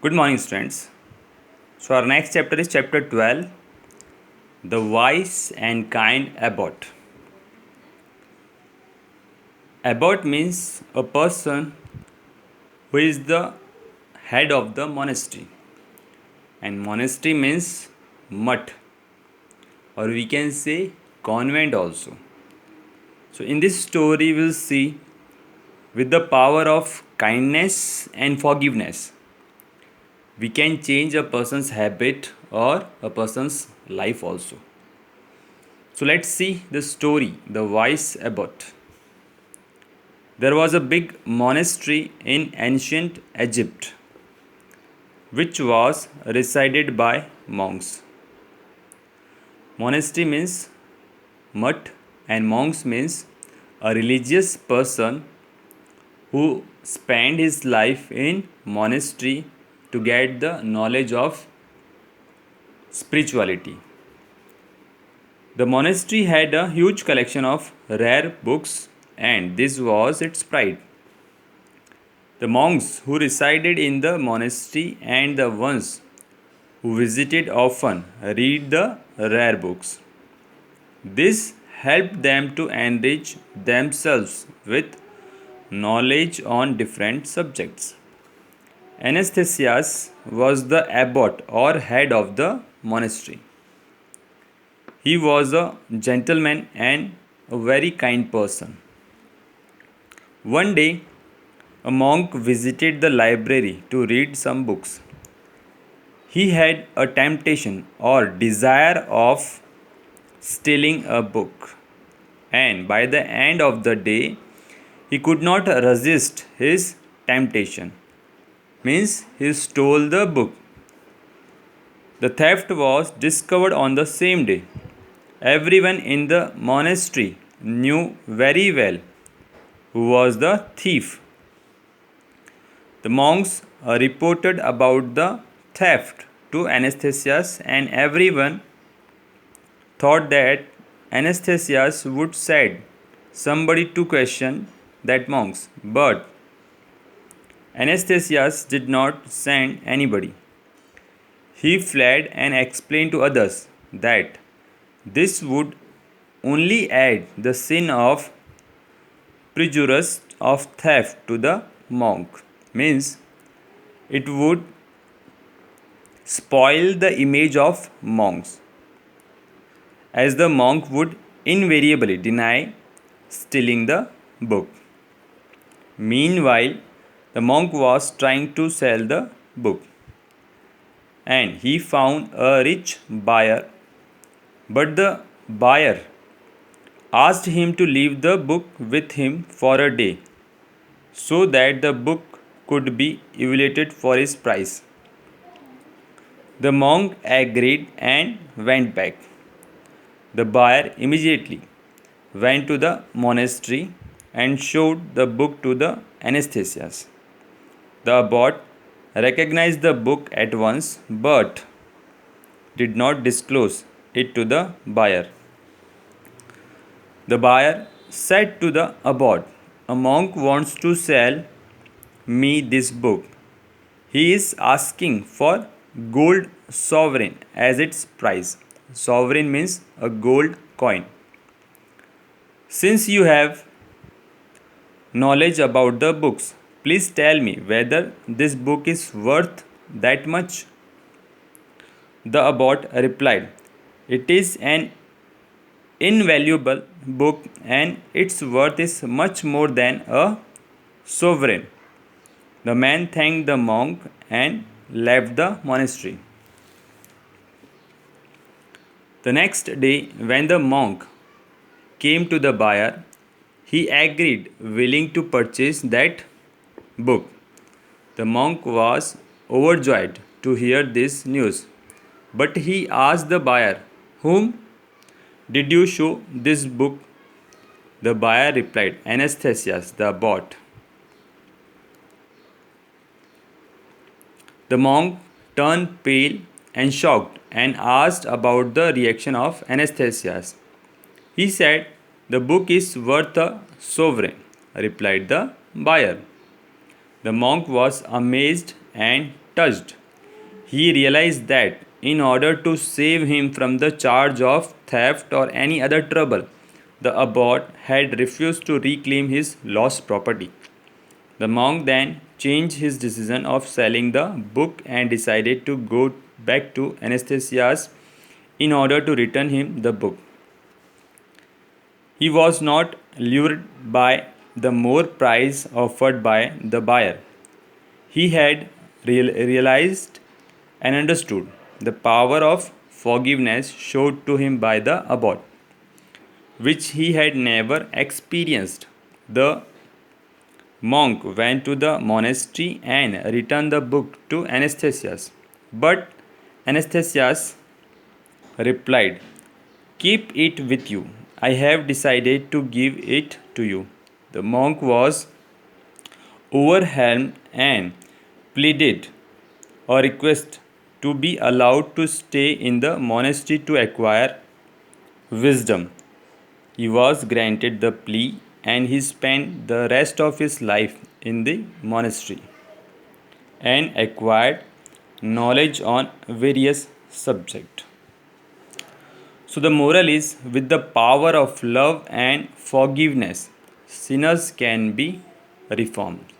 Good morning, students. So, our next chapter is chapter 12, The Wise and Kind Abbot. Abbot means a person who is the head of the monastery, and monastery means mutt, or we can say convent also. So, in this story, we'll see with the power of kindness and forgiveness, we can change a person's habit or a person's life also. So let's see the story, The Wise Abbot. There was a big monastery in ancient Egypt which was resided by monks. Monastery means mutt and monks means a religious person who spent his life in monastery to get the knowledge of spirituality. The monastery had a huge collection of rare books, and this was its pride. The monks who resided in the monastery and the ones who visited often read the rare books. This helped them to enrich themselves with knowledge on different subjects. Anastasius was the abbot or head of the monastery. He was a gentleman and a very kind person. One day, a monk visited the library to read some books. He had a temptation or desire of stealing a book, and by the end of the day, he could not resist his temptation. Means he stole the book. The theft was discovered on the same day. Everyone in the monastery knew very well who was the thief. The monks reported about the theft to Anastasius, and everyone thought that Anastasius would send somebody to question that monks, but Anastasius did not send anybody. He fled and explained to others that this would only add the sin of prejudice of theft to the monk. Means it would spoil the image of monks, as the monk would invariably deny stealing the book. Meanwhile, the monk was trying to sell the book, and he found a rich buyer, but the buyer asked him to leave the book with him for a day so that the book could be evaluated for his price. The monk agreed and went back. The buyer immediately went to the monastery and showed the book to the Anastasius. The abbot recognized the book at once but did not disclose it to the buyer. The buyer said to the abbot, "A monk wants to sell me this book. He is asking for gold sovereign as its price." Sovereign means a gold coin. Since you have knowledge about the books, please tell me whether this book is worth that much. The abbot replied, "It is an invaluable book and its worth is much more than a sovereign." The man thanked the monk and left the monastery. The next day, when the monk came to the buyer, he agreed willing to purchase that book. The monk was overjoyed to hear this news, but he asked the buyer, "Whom did you show this book?" The buyer replied, "Anastasius, the abbot." The monk turned pale and shocked and asked about the reaction of Anastasius. He said, "The book is worth a sovereign," replied the buyer. The monk was amazed and touched. He realized that in order to save him from the charge of theft or any other trouble, the abbot had refused to reclaim his lost property. The monk then changed his decision of selling the book and decided to go back to Anastasius in order to return him the book. He was not lured by the more price offered by the buyer. He had realized and understood the power of forgiveness showed to him by the abbot, which he had never experienced. The monk went to the monastery and returned the book to Anastasius. But Anastasius replied, "Keep it with you. I have decided to give it to you." The monk was overwhelmed and pleaded or requested to be allowed to stay in the monastery to acquire wisdom. He was granted the plea and he spent the rest of his life in the monastery and acquired knowledge on various subjects. So, the moral is with the power of love and forgiveness, sinners can be reformed.